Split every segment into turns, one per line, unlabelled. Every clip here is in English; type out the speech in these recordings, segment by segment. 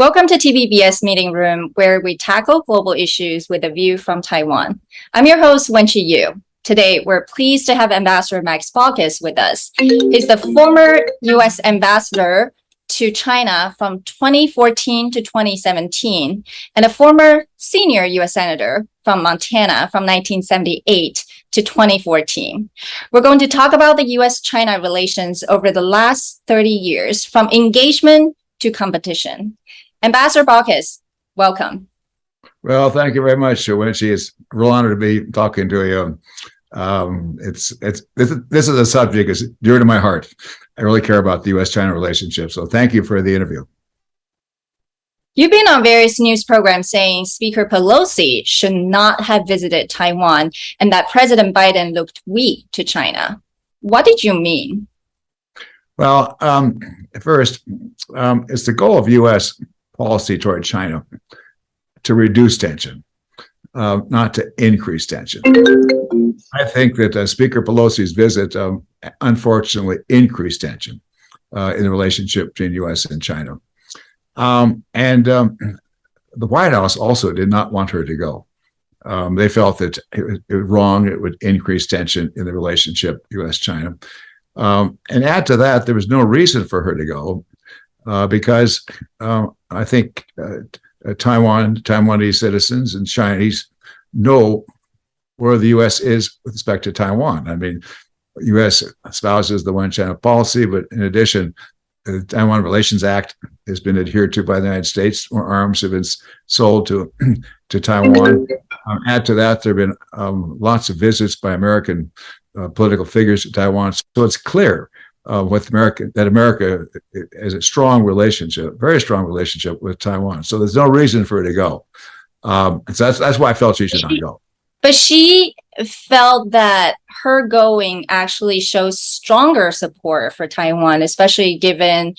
Welcome to TVBS Meeting Room, where we tackle global issues with a view from Taiwan. I'm your host, Wenqi Yu. Today, we're pleased to have Ambassador Max Baucus with us. He's the former U.S. ambassador to China from 2014 to 2017, and a former senior U.S. senator from Montana from 1978 to 2014. We're going to talk about the U.S.-China relations over the last 30 years, from engagement to competition. Ambassador Baucus, welcome.
Well, thank you very much, Wenqi. It's a real honor to be talking to you. This is a subject that's dear to my heart. I really care about the U.S.-China relationship, so thank you for the interview.
You've been on various news programs saying Speaker Pelosi should not have visited Taiwan and that President Biden looked weak to China. What did you mean?
Well, first, it's the goal of U.S. policy toward China to reduce tension, not to increase tension. I think that Speaker Pelosi's visit unfortunately increased tension in the relationship between U.S. and China. The White House also did not want her to go. They felt that it was wrong. It would increase tension in the relationship U.S.-China. And add to that, there was no reason for her to go because I think Taiwanese citizens and Chinese know where the U.S. is with respect to Taiwan. I mean, the U.S. espouses the one-China policy, but in addition, the Taiwan Relations Act has been adhered to by the United States. More arms have been sold to Taiwan. Add to that, there have been lots of visits by American political figures to Taiwan. So it's clear that America has a strong relationship, very strong relationship with Taiwan. So there's no reason for her to go. So that's why I felt she should not go.
But she felt that her going actually shows stronger support for Taiwan, especially given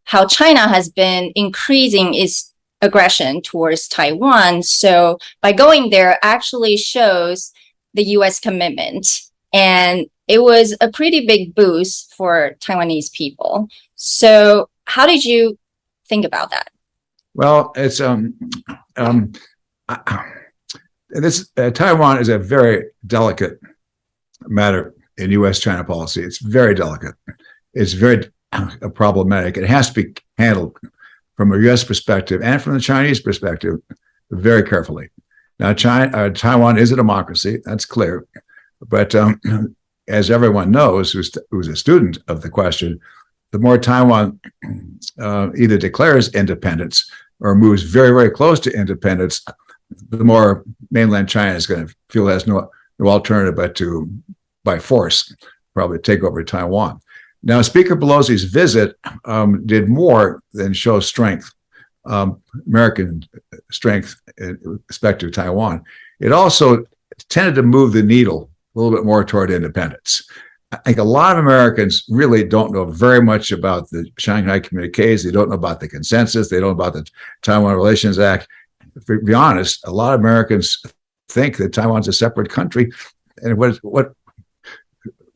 how China has been increasing its aggression towards Taiwan. So by going there actually shows the U.S. commitment. And it was a pretty big boost for Taiwanese people. So how did you think about that?
Well, it's Taiwan is a very delicate matter in U.S.-China policy. It's very delicate. It's very problematic. It has to be handled from a U.S. perspective and from the Chinese perspective very carefully. Now, Taiwan is a democracy. That's clear. But as everyone knows who's a student of the question, the more Taiwan either declares independence or moves very, very close to independence, the more mainland China is going to feel it has no alternative but to, by force, probably take over Taiwan. Now, Speaker Pelosi's visit did more than show strength, American strength in respect to Taiwan. It also tended to move the needle a little bit more toward independence. I think a lot of Americans really don't know very much about the Shanghai Communiques. They don't know about the consensus. They don't know about the Taiwan Relations Act. To be honest, a lot of Americans think that Taiwan's a separate country. And what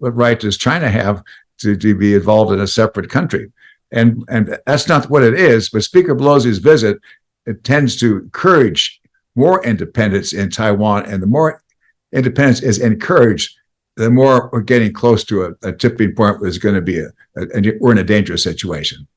right does China have to be involved in a separate country? And that's not what it is. But Speaker Pelosi's visit, it tends to encourage more independence in Taiwan. And the more independence is encouraged, the more we're getting close to a tipping point where there's going to be we're in a dangerous situation.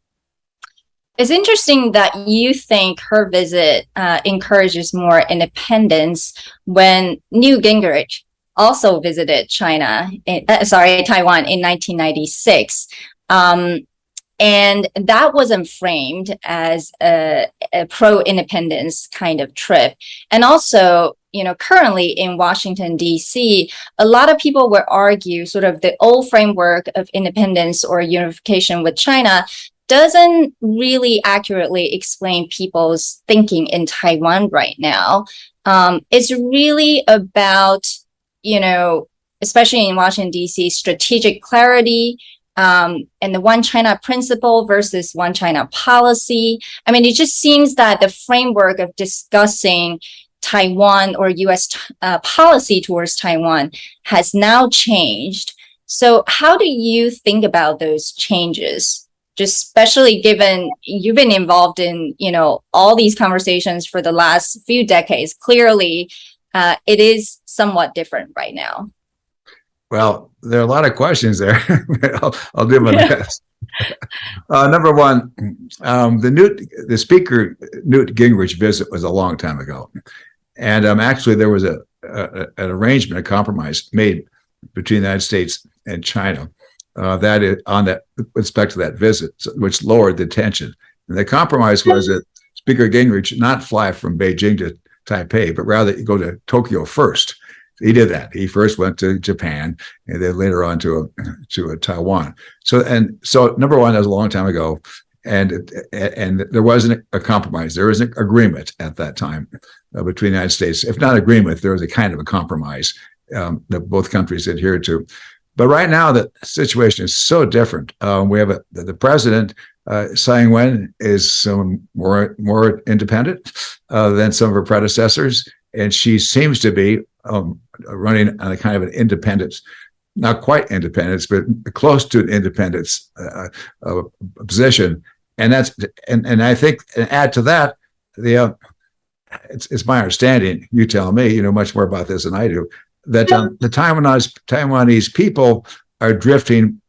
It's interesting that you think her visit encourages more independence when Newt Gingrich also visited Taiwan in 1996. And that wasn't framed as a pro-independence kind of trip. And also, currently in Washington, D.C., a lot of people would argue sort of the old framework of independence or unification with China doesn't really accurately explain people's thinking in Taiwan right now. It's really about, especially in Washington, D.C., strategic clarity, and the one China principle versus one China policy. I mean, it just seems that the framework of discussing Taiwan or U.S. Policy towards Taiwan has now changed. So how do you think about those changes just especially given you've been involved in, all these conversations for the last few decades. Clearly, it is somewhat different right now.
Well, there are a lot of questions there. I'll do my best. Number one, the Speaker Newt Gingrich visit was a long time ago, and actually there was an arrangement, a compromise made between the United States and China that is on that with respect to that visit, which lowered the tension. And the compromise was that Speaker Gingrich not fly from Beijing to Taipei, but rather go to Tokyo first. He did that. He first went to Japan, and then later on to Taiwan. So number one, that was a long time ago, and there wasn't a compromise. There was an agreement at that time between the United States. If not agreement, there was a kind of a compromise that both countries adhered to. But right now, the situation is so different. We have the president, Tsai Ing-wen, is more independent than some of her predecessors, and she seems to be running on a kind of an independence, not quite independence, but close to an independence position. And I think, and add to that, it's my understanding, you tell me, you know much more about this than I do, that the Taiwanese people are drifting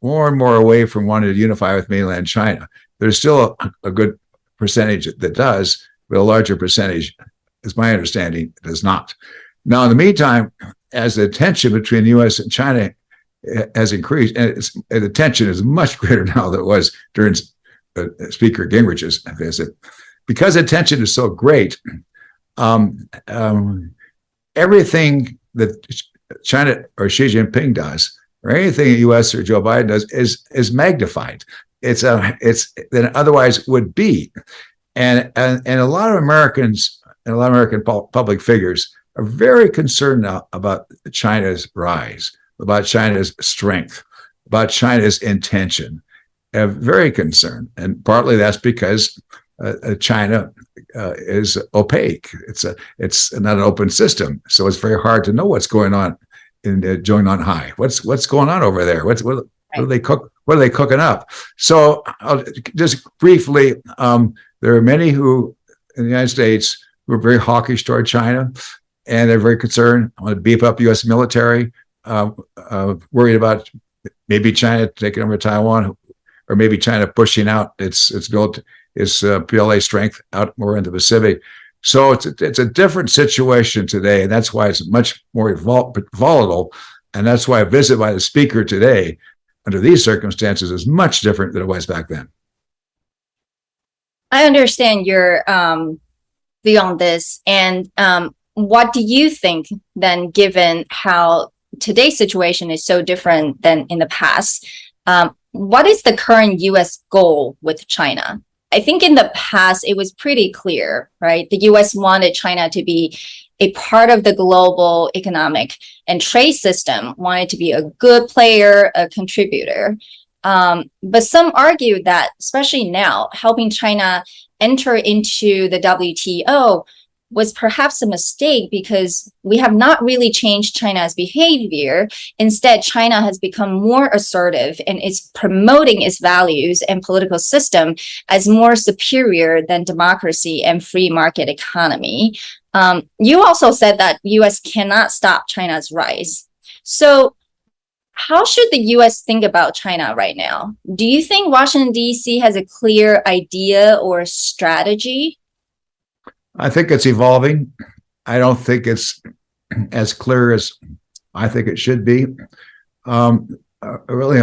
more and more away from wanting to unify with mainland China. There's still a good percentage that does, but a larger percentage, is my understanding, does not. Now, in the meantime, as the tension between the U.S. and China has increased, and the tension is much greater now than it was during Speaker Gingrich's visit, because the tension is so great, everything that China or Xi Jinping does, or anything the U.S. or Joe Biden does, is magnified. It's than it otherwise would be, and a lot of Americans and a lot of American public figures are very concerned now about China's rise, about China's strength, about China's intention. Very concerned, and partly that's because China is opaque. It's not an open system, so it's very hard to know what's going on in Zhongnanhai. What's going on over there? What do they cook? What are they cooking up? So I'll just briefly, there are many who in the United States who are very hawkish toward China, and they're very concerned. I want to beef up U.S. military, worried about maybe China taking over Taiwan, or maybe China pushing out its PLA strength out more into the Pacific. So it's a different situation today, and that's why it's much more volatile, and that's why a visit by the speaker today, under these circumstances, is much different than it was back then.
I understand your view on this, and what do you think then, given how today's situation is so different than in the past? What is the current U.S. goal with China? I think in the past, it was pretty clear, right? The U.S. wanted China to be a part of the global economic and trade system, wanted to be a good player, a contributor. But some argue that, especially now, helping China enter into the WTO was perhaps a mistake, because we have not really changed China's behavior. Instead, China has become more assertive and is promoting its values and political system as more superior than democracy and free market economy. You also said that U.S. cannot stop China's rise. So how should the U.S. think about China right now? Do you think Washington, D.C. has a clear idea or strategy?
I think it's evolving. I don't think it's as clear as I think it should be. Really,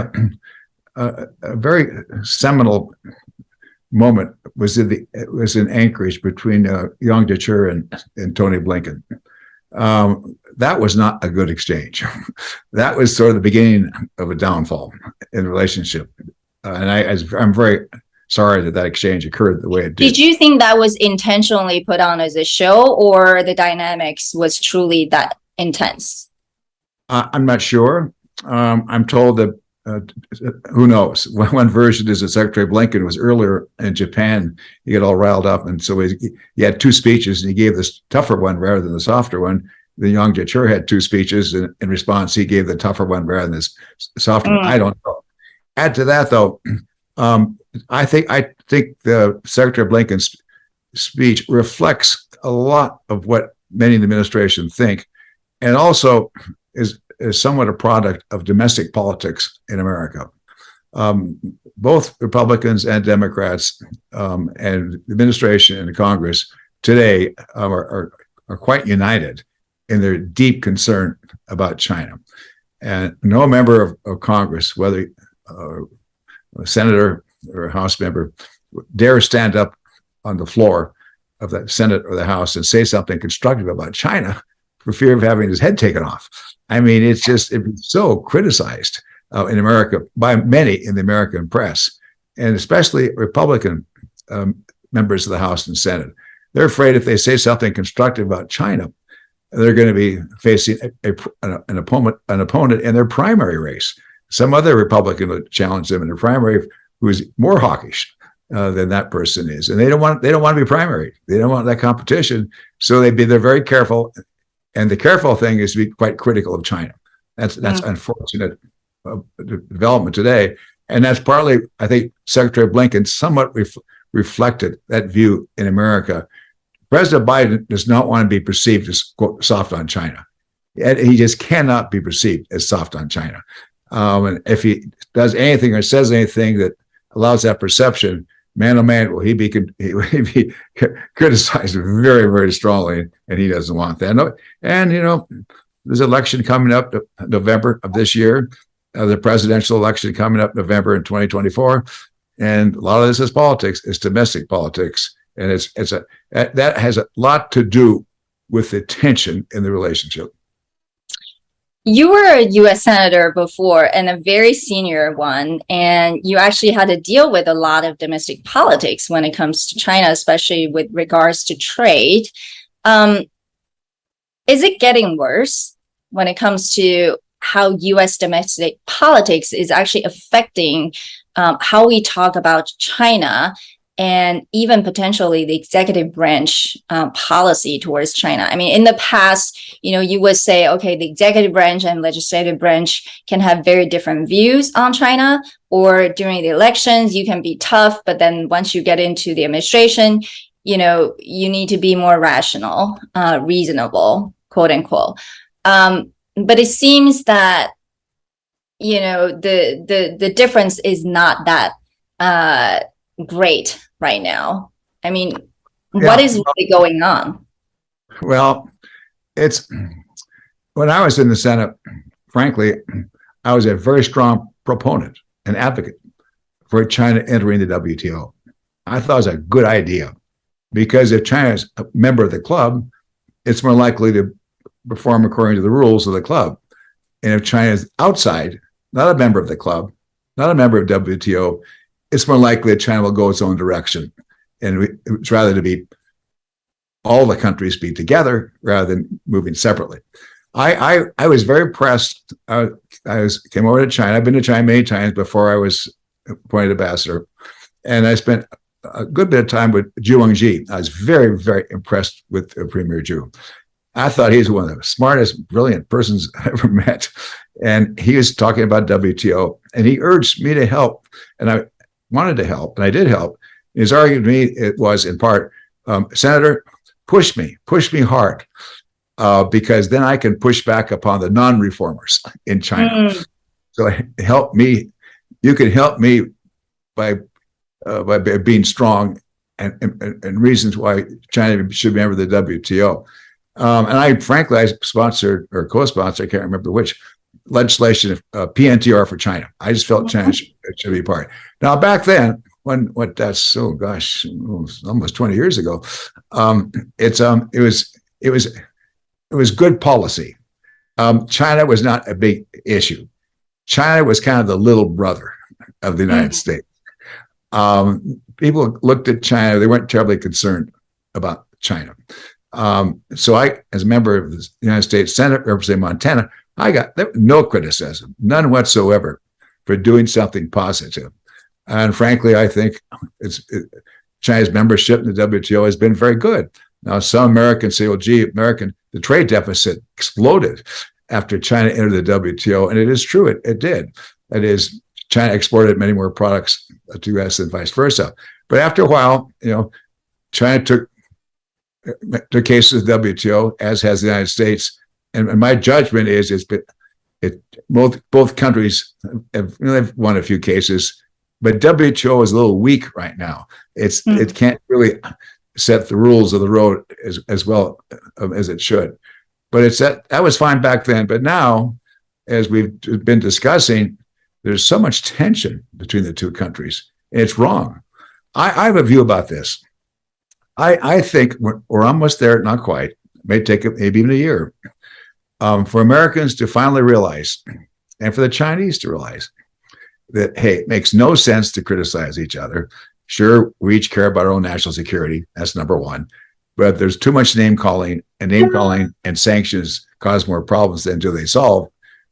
a very seminal moment was in Anchorage between Yang Jiechi and Tony Blinken. That was not a good exchange. That was sort of the beginning of a downfall in the relationship. And I'm very sorry that exchange occurred the way it did.
Did you think that was intentionally put on as a show, or the dynamics was truly that intense?
I'm not sure. I'm told that, who knows? One version is that Secretary Blinken was earlier in Japan. He got all riled up, and so he had two speeches, and he gave this tougher one rather than the softer one. The Yang Jiechi had two speeches, and in response, he gave the tougher one rather than this softer one. I don't know. Add to that, though, I think the Secretary Blinken's speech reflects a lot of what many in the administration think, and also is somewhat a product of domestic politics in America. Both Republicans and Democrats and the administration and the Congress today are quite united in their deep concern about China. And no member of Congress, whether a senator or a House member, dare stand up on the floor of the Senate or the House and say something constructive about China for fear of having his head taken off. I mean, it's so criticized in America by many in the American press, and especially Republican members of the House and Senate. They're afraid if they say something constructive about China, they're going to be facing an opponent in their primary race. Some other Republican will challenge them in the primary who is more hawkish than that person is, and they don't want to be primary. They don't want that competition, so they're very careful. And the careful thing is to be quite critical of China. That's unfortunate development today, and that's partly, I think, Secretary Blinken somewhat reflected that view in America. President Biden does not want to be perceived as, quote, soft on China. He just cannot be perceived as soft on China. And if he does anything or says anything that allows that perception, man, oh man, will he be criticized very, very strongly, and he doesn't want that. And, there's an election coming up November of this year, the presidential election coming up November in 2024. And a lot of this is politics, it's domestic politics. And that has a lot to do with the tension in the relationship.
You were a U.S. Senator before, and a very senior one, and you actually had to deal with a lot of domestic politics when it comes to China, especially with regards to trade. Is it getting worse when it comes to how U.S. domestic politics is actually affecting how we talk about China, and even potentially the executive branch policy towards China? I mean, in the past, you would say, okay, the executive branch and legislative branch can have very different views on China, or during the elections, you can be tough, but then once you get into the administration, you need to be more rational, reasonable, quote unquote. But it seems that, the difference is not that great right now. I mean, what is really going on?
Well, when I was in the Senate, frankly, I was a very strong proponent and advocate for China entering the WTO. I thought it was a good idea, because if China is a member of the club, it's more likely to perform according to the rules of the club. And if China is outside, not a member of the club, not a member of WTO, it's more likely that China will go its own direction. And it's rather to be all the countries be together rather than moving separately. I was very impressed. I came over to China. I've been to China many times before I was appointed ambassador. And I spent a good bit of time with Zhu Wengji. I was very, very impressed with Premier Zhu. I thought he's one of the smartest, brilliant persons I ever met. And he was talking about WTO, and he urged me to help. And I wanted to help, and I did help. His argument to me, it was in part, Senator, push me hard, because then I can push back upon the non-reformers in China. So help me. You can help me by being strong and reasons why China should be a member of the WTO. And I sponsored or co-sponsored, I can't remember which, legislation of PNTR for China. I just felt China should be part. Now, back then, that's almost 20 years ago. It was good policy. China was not a big issue. China was kind of the little brother of the United States. People looked at China; they weren't terribly concerned about China. So I, as a member of the United States Senate representing Montana, I got no criticism, none whatsoever, for doing something positive. And frankly, I think China's membership in the WTO has been very good. Now, some Americans say, well, gee, the trade deficit exploded after China entered the WTO. And it is true, it did. That is, China exported many more products to the U.S. than vice versa. But after a while, China took cases of WTO, as has the United States. And my judgment is both countries have won a few cases, but WTO is a little weak right now. It can't really set the rules of the road as well as it should. But that was fine back then. But now, as we've been discussing, there's so much tension between the two countries. And it's wrong. I have a view about this. I think we're almost there, not quite. It may take maybe even a year for Americans to finally realize, and for the Chinese to realize, that, hey, it makes no sense to criticize each other. Sure, we each care about our own national security. That's number one. But there's too much name calling and sanctions cause more problems than do they solve.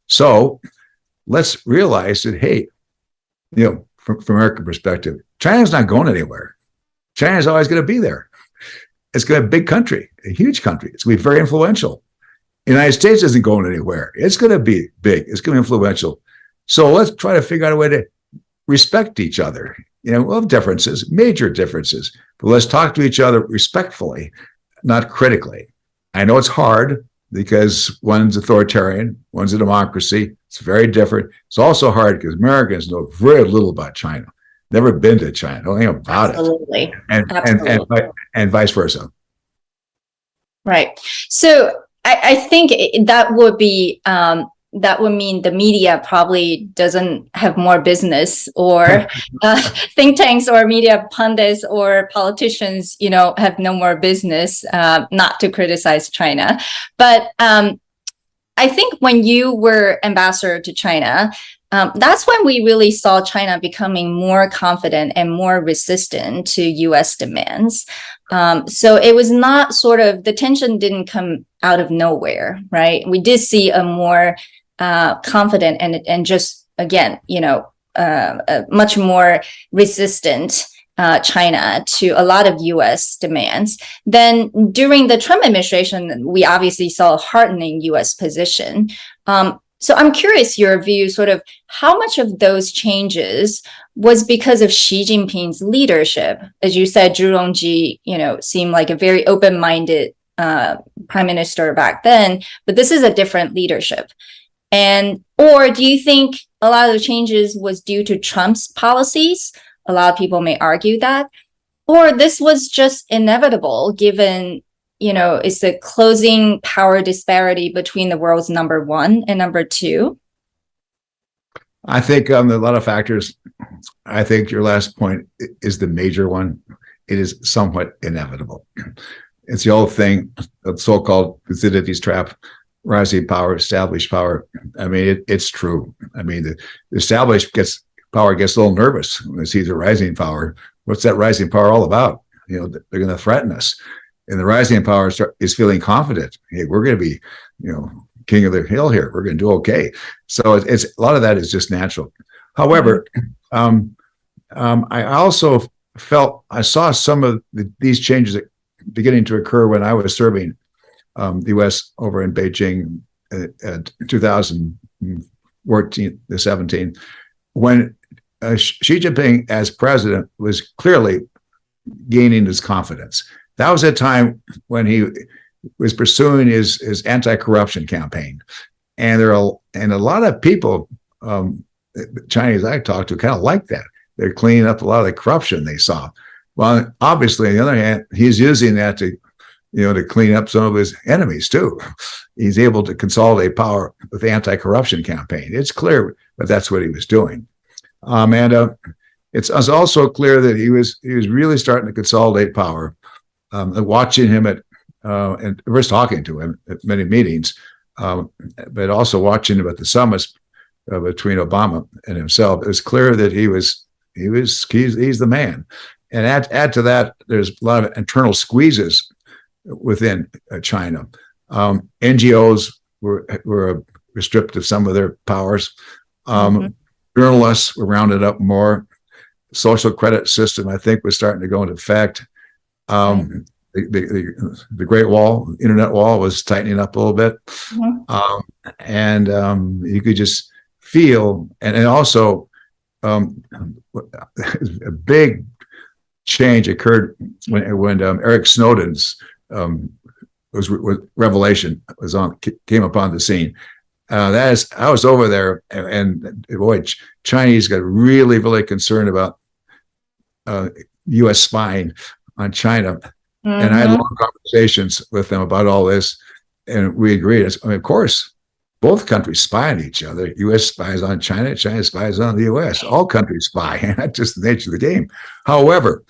So let's realize that, hey, from American perspective, China's not going anywhere. China's always going to be there. It's going to be a big country, a huge country. It's going to be very influential. The United States isn't going anywhere. It's going to be big. It's going to be influential. So let's try to figure out a way to respect each other. We'll have differences, major differences, but let's talk to each other respectfully, not critically. I know it's hard because one's authoritarian, one's a democracy. It's very different. It's also hard because Americans know very little about China. Never been to China, don't think about
Absolutely.
it. And vice versa.
Right. So I think that would be that would mean the media probably doesn't have more business, or think tanks or media pundits or politicians, have no more business not to criticize China. But I think when you were ambassador to China, that's when we really saw China becoming more confident and more resistant to U.S. demands. So it was not the tension didn't come out of nowhere, right? We did see a more confident and just, again, a much more resistant China to a lot of U.S. demands. Then during the Trump administration, we obviously saw a hardening U.S. position. So I'm curious your view, how much of those changes was because of Xi Jinping's leadership? As you said, Zhu Rongji, seemed like a very open-minded prime minister back then, but this is a different leadership. Or do you think a lot of the changes was due to Trump's policies? A lot of people may argue that. Or this was just inevitable given, it's a closing power disparity between the world's number one and number two?
I think a lot of factors. I think your last point is the major one. It is somewhat inevitable. It's the old thing, the so-called Thucydides trap. Rising power, established power. I mean, it's true. I mean, the established power gets a little nervous when it sees a rising power. What's that rising power all about? They're going to threaten us. And the rising power is feeling confident. Hey, we're going to be, king of the hill here. We're going to do okay. So it's a lot of that is just natural. However, I also I saw some of these changes beginning to occur when I was serving the U.S. over in Beijing at 2014 to 17, when Xi Jinping as president was clearly gaining his confidence. That was a time when he was pursuing his anti-corruption campaign. And a lot of people, Chinese I talked to, kind of like that. They're cleaning up a lot of the corruption they saw. Well, obviously, on the other hand, he's using that to clean up some of his enemies too. He's able to consolidate power with the anti-corruption campaign. It's clear that that's what he was doing. It's also clear that he was really starting to consolidate power. Watching him and first talking to him at many meetings, but also watching him at the summits between Obama and himself, it was clear that he's the man. And add to that, there's a lot of internal squeezes within China. NGOs were stripped of some of their powers. Journalists were rounded up more. Social credit system, I think, was starting to go into effect. The Great Wall, Internet Wall, was tightening up a little bit. And you could just feel, and also a big change occurred when Eric Snowden's revelation came upon the scene. I was over there, and boy, Chinese got really, really concerned about U.S. spying on China. Mm-hmm. And I had long conversations with them about all this, and we agreed. I mean, of course, both countries spy on each other. U.S. spies on China, China spies on the U.S. All countries spy, not just the nature of the game. However,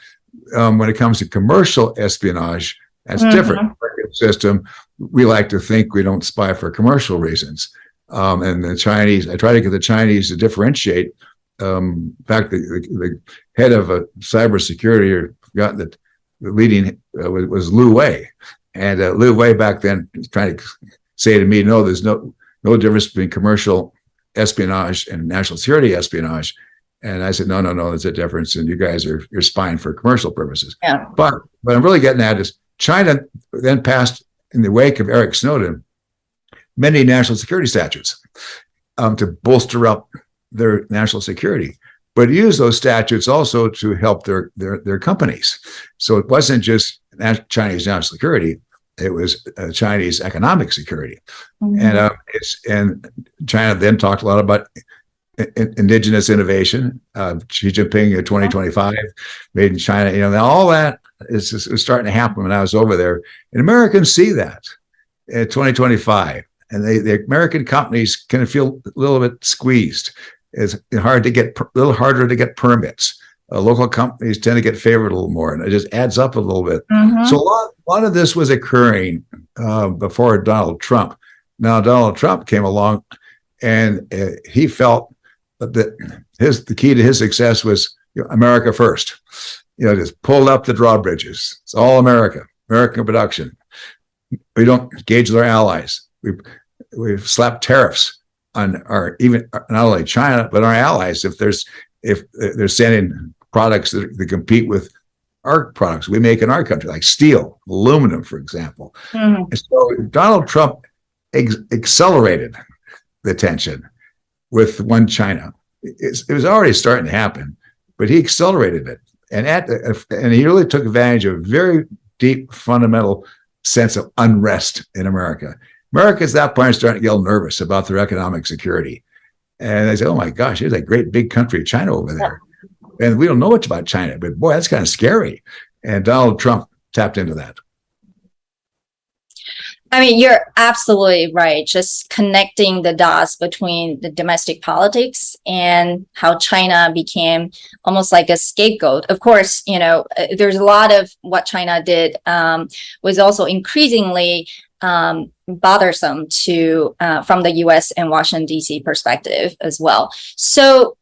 when it comes to commercial espionage, that's different. American system, we like to think we don't spy for commercial reasons. And the Chinese, I try to get the Chinese to differentiate. In fact, the head of cybersecurity, or forgotten that the leading was Liu Wei, and Liu Wei back then was trying to say to me, no, there's no difference between commercial espionage and national security espionage. And I said, no, there's a difference, and you guys you're spying for commercial purposes. Yeah. But what I'm really getting at is China then passed, in the wake of Eric Snowden, many national security statutes to bolster up their national security, but use those statutes also to help their companies. So it wasn't just Chinese national security; it was Chinese economic security. Mm-hmm. And China then talked a lot about indigenous innovation. Xi Jinping 2025, made in China. Now all that is starting to happen when I was over there, and Americans see that in 2025. And the American companies kind of feel a little bit squeezed. It's a little harder to get permits. Local companies tend to get favored a little more, and it just adds up a little bit. Mm-hmm. So a lot of this was occurring before Donald Trump. Now Donald Trump came along, and he felt that the key to his success was America first. Just pulled up the drawbridges. It's all American production. We don't engage with our allies. We've slapped tariffs on not only China but our allies if they're sending products that compete with our products we make in our country, like steel, aluminum, for example. Mm-hmm. And so Donald Trump accelerated the tension with One China. It was already starting to happen, but he accelerated it, and he really took advantage of a very deep, fundamental sense of unrest in America. America at that point starting to get a little nervous about their economic security. And I said, oh my gosh, there's a great big country, China, over there. And we don't know much about China, but boy, that's kind of scary. And Donald Trump tapped into that.
I mean, you're absolutely right. Just connecting the dots between the domestic politics and how China became almost like a scapegoat. Of course, there's a lot of what China did was also increasingly bothersome to from the U.S. and Washington, D.C. perspective as well. So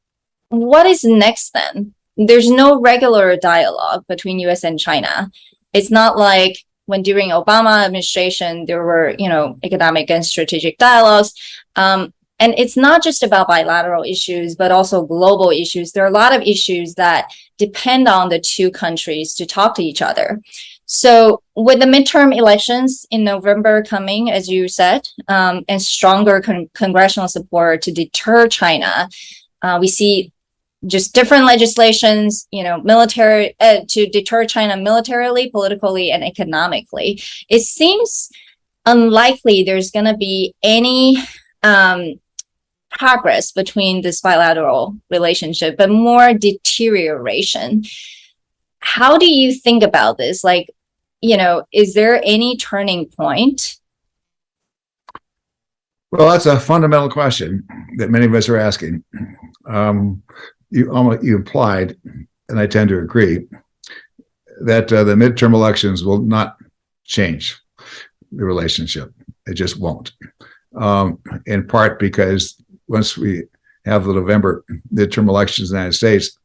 what is next then? There's no regular dialogue between U.S. and China. It's not like when during Obama administration, there were, economic and strategic dialogues. And it's not just about bilateral issues, but also global issues. There are a lot of issues that depend on the two countries to talk to each other. So with the midterm elections in November coming, as you said, and stronger congressional support to deter China, we see just different legislations, military to deter China militarily, politically, and economically. It seems unlikely there's going to be any progress between this bilateral relationship, but more deterioration. How do you think about this? Is there any turning point?
Well, that's a fundamental question that many of us are asking. You implied, and I tend to agree, that the midterm elections will not change the relationship. It just won't. In part because once we have the November midterm elections in the United States,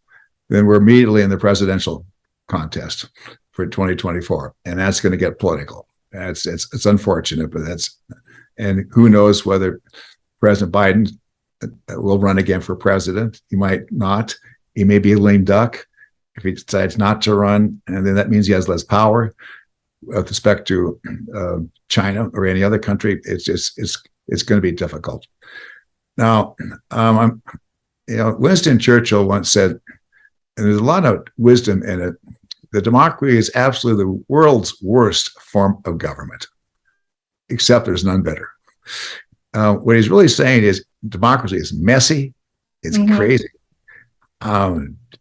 then we're immediately in the presidential contest for 2024, and that's going to get political. It's unfortunate, but and who knows whether President Biden will run again for president. He might not. He may be a lame duck if he decides not to run, and then that means he has less power with respect to China or any other country. It's going to be difficult. Now, Winston Churchill once said, and there's a lot of wisdom in it, that democracy is absolutely the world's worst form of government, except there's none better. What he's really saying is democracy is messy, it's crazy.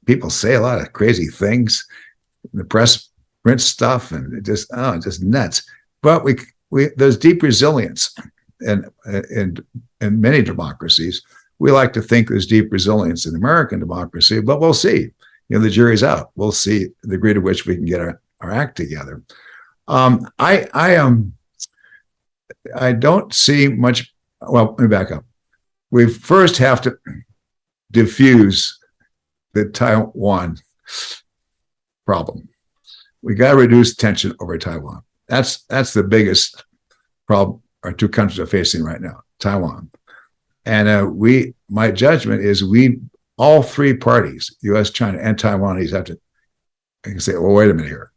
People say a lot of crazy things. The press prints stuff, and it just nuts. But there's deep resilience, and in many democracies, we like to think there's deep resilience in American democracy, but we'll see. The jury's out. We'll see the degree to which we can get our act together. I don't see much. Well, let me back up. We first have to diffuse the Taiwan problem. We got to reduce tension over Taiwan. That's the biggest problem our two countries are facing right now, Taiwan. And my judgment is all three parties, U.S., China, and Taiwanese, have to say, well, wait a minute here.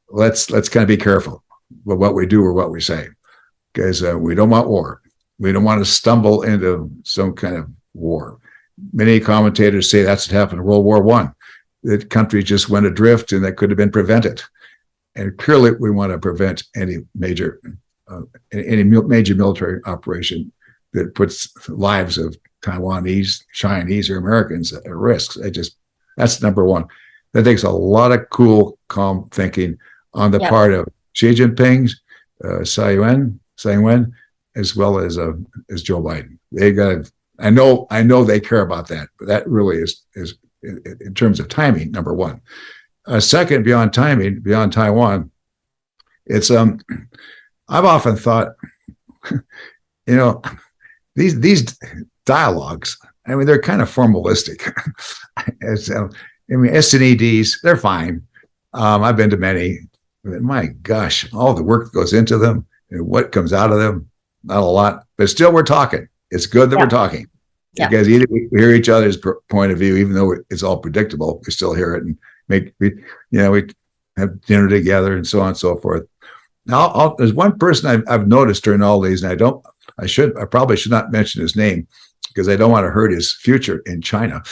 Let's kind of be careful with what we do or what we say, because we don't want war. We don't want to stumble into some kind of war. Many commentators say that's what happened in World War I. The country just went adrift, and that could have been prevented. And clearly, we want to prevent any major military operation that puts lives of Taiwanese, Chinese, or Americans at risk. That's number one. That takes a lot of cool, calm thinking on the part of Xi Jinping, Tsai Ing-wen, as well as Joe Biden. They got. I know they care about that, but that really is in terms of timing, number one. Second, beyond timing, beyond Taiwan, it's I've often thought, these dialogues, I mean, they're kind of formalistic. S&EDs, they're fine. I've been to many. My gosh, all the work that goes into them and what comes out of them, not a lot, but still we're talking. It's good that we're talking, because either we hear each other's point of view, even though it's all predictable, we still hear it, and we have dinner together and so on and so forth. Now, there's one person I've noticed during all these, and I probably should not mention his name because I don't want to hurt his future in China,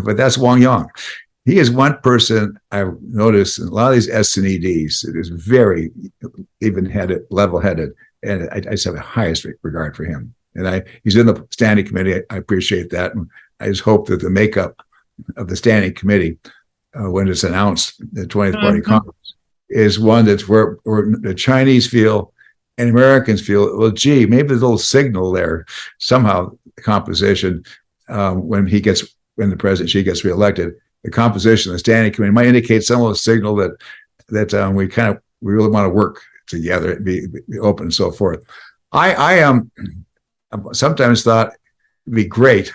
but that's Wang Yang. He is one person I've noticed in a lot of these S&EDs that is very even-headed, level-headed, and I just have the highest regard for him. And he's in the standing committee. I appreciate that. And I just hope that the makeup of the standing committee, when it's announced, the 20th Party Congress, is one that's where the Chinese feel and Americans feel, well, gee, maybe there's a little signal there somehow, the composition, when the president Xi gets reelected, the composition of the standing committee might indicate some little signal that we really want to work together and be open and so forth. I sometimes thought it'd be great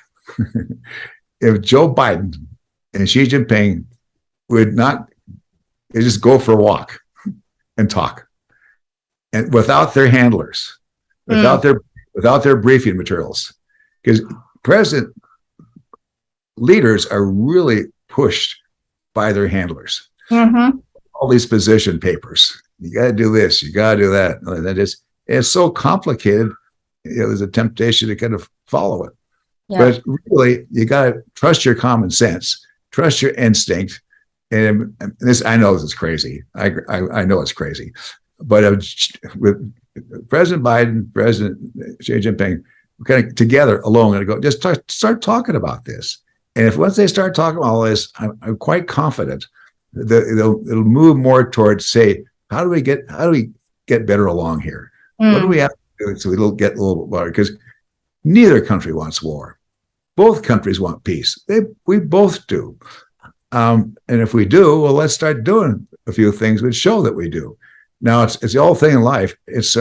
if Joe Biden and Xi Jinping would just go for a walk and talk, and without their handlers, without their briefing materials, because president leaders are really pushed by their handlers. All these position papers. You got to do this. You got to do that. It's so complicated. There's a temptation to kind of follow it. But really, you got to trust your common sense, trust your instinct. And this, I know this is crazy. I know it's crazy. But with President Biden, President Xi Jinping, kind of together alone, and go just start talking about this. And if once they start talking about all this, I'm quite confident that it'll move more towards, say, how do we get better along here? What do we have to do so we don't get a little bit better? Because neither country wants war. Both countries want peace. We both do. And if we do, well, let's start doing a few things which show that we do. Now, it's the whole thing in life. It's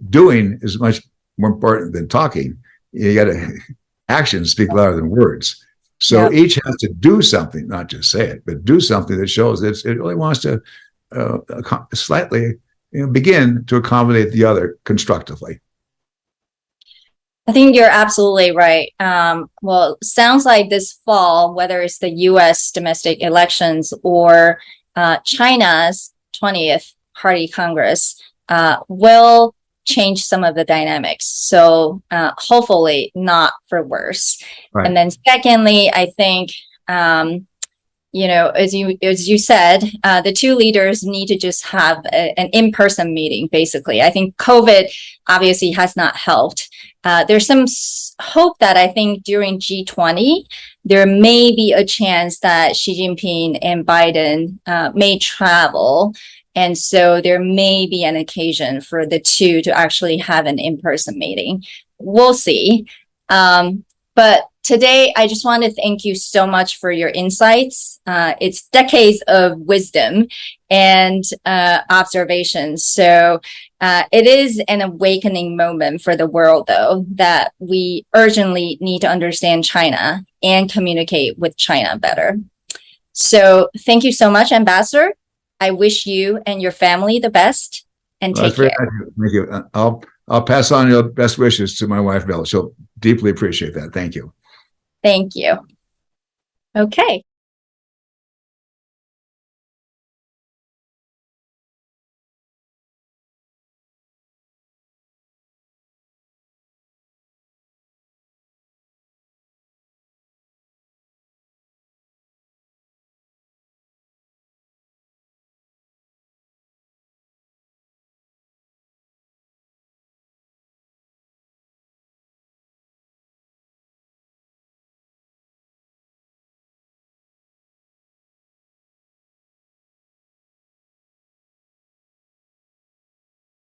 doing is much more important than talking. You got to actions speak louder than words. So each has to do something, not just say it, but do something that shows that it really wants to slightly begin to accommodate the other constructively.
I think you're absolutely right. Well, sounds like this fall, whether it's the U.S. domestic elections or China's 20th Party Congress, will change some of the dynamics. So hopefully not for worse.
Right.
And then secondly, I think, as you said, the two leaders need to just have an in-person meeting, basically. I think COVID obviously has not helped. There's some hope that I think during G20, there may be a chance that Xi Jinping and Biden may travel. And so there may be an occasion for the two to actually have an in-person meeting. We'll see. But today, I just want to thank you so much for your insights. It's decades of wisdom and observations. So it is an awakening moment for the world, though, that we urgently need to understand China and communicate with China better. So thank you so much, Ambassador. I wish you and your family the best, and take care.
Thank you. I'll pass on your best wishes to my wife, Bella. She'll deeply appreciate that. Thank you.
Thank you. Okay.